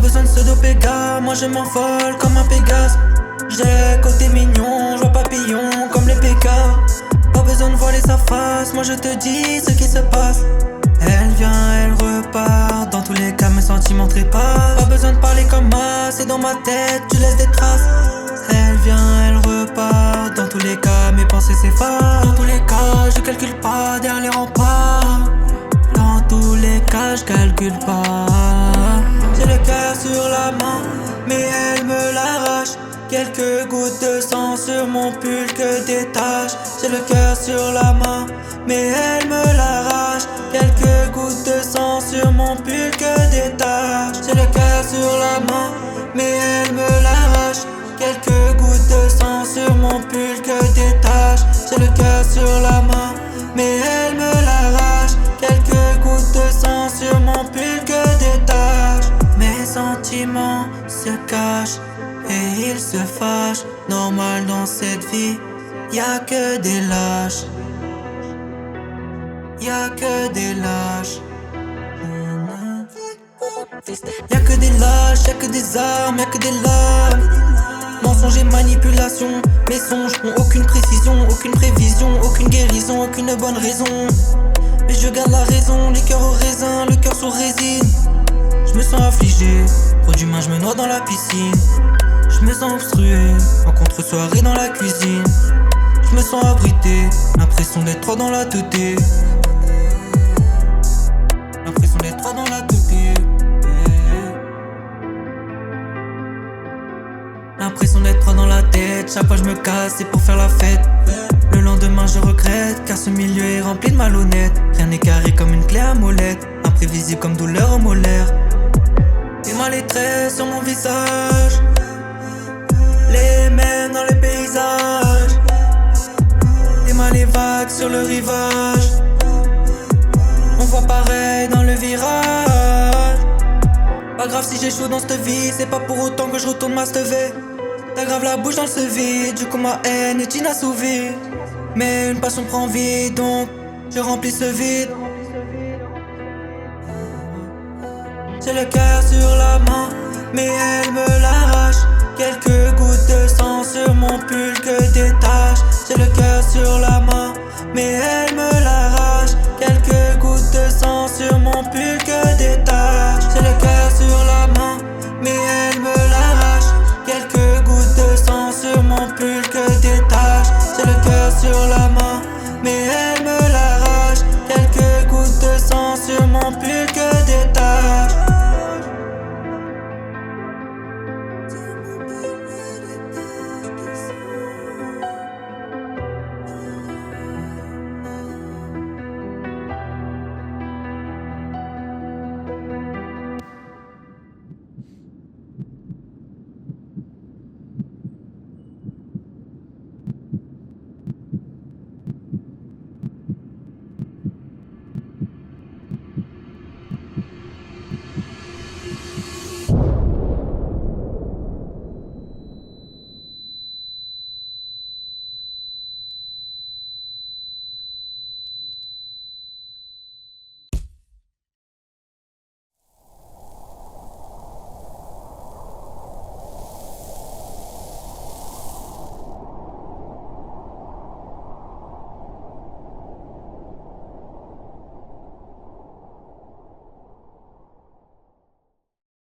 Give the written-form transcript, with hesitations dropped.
besoin de se doper gars, moi je m'envole comme un Pégase. J'ai côté mignon, je vois papillon comme les Pékas. Pas besoin de voiler sa face, moi je te dis ce qui se passe. Elle vient, elle repart, dans tous les cas mes sentiments trépassent. Pas besoin de parler comme moi, c'est dans ma tête, tu laisses des traces. Elle vient, elle repart, dans tous les cas mes pensées s'effacent. Dans tous les cas je calcule pas derrière les remparts. Dans tous les cas je calcule pas. J'ai le cœur sur la main, mais elle me l'arrache. Quelques gouttes de sang sur mon pull que des taches. J'ai le cœur sur la main, mais elle me l'arrache. Quelques gouttes de sang sur mon pull que des taches. J'ai le cœur sur la main, mais elle me l'arrache. Quelques gouttes de sang sur mon pull que des taches. J'ai le cœur sur la main, mais elle me l'arrache. Quelques gouttes de sang sur mon pull que des taches. Mes sentiments se cachent et ils se fâchent. Normal dans cette vie, y'a que des lâches. Y'a que des lâches. Y'a que des lâches, y'a que des armes, y'a que des larmes. Mensonge et manipulation, mes songes ont aucune précision, aucune prévision, aucune guérison, aucune bonne raison. Mais je garde la raison, les cœurs au raisin, le cœur sous résine. Je me sens affligé, trop d'humains, je me noie dans la piscine. Je me sens obstrué, en contre-soirée dans la cuisine. Je me sens abrité, l'impression d'être trop dans la teuté. L'impression d'être trop dans la teuté. L'impression d'être trop dans la tête, chaque fois je me casse, c'est pour faire la fête. Le lendemain je regrette, car ce milieu est rempli de malhonnêtes. Rien n'est carré comme une clé à molette, imprévisible comme douleur au molaire. Et mal les traits sur mon visage, les mêmes dans les paysages. Et mal les vagues sur le rivage, on voit pareil dans le virage. Pas grave si j'échoue dans cette vie, c'est pas pour autant que je retourne ma stevée. T'aggraves la bouche dans ce vide, du coup ma haine est inassouvie. Mais une passion prend vie, donc je remplis ce vide. J'ai le cœur sur la main, mais elle me l'arrache. Quelques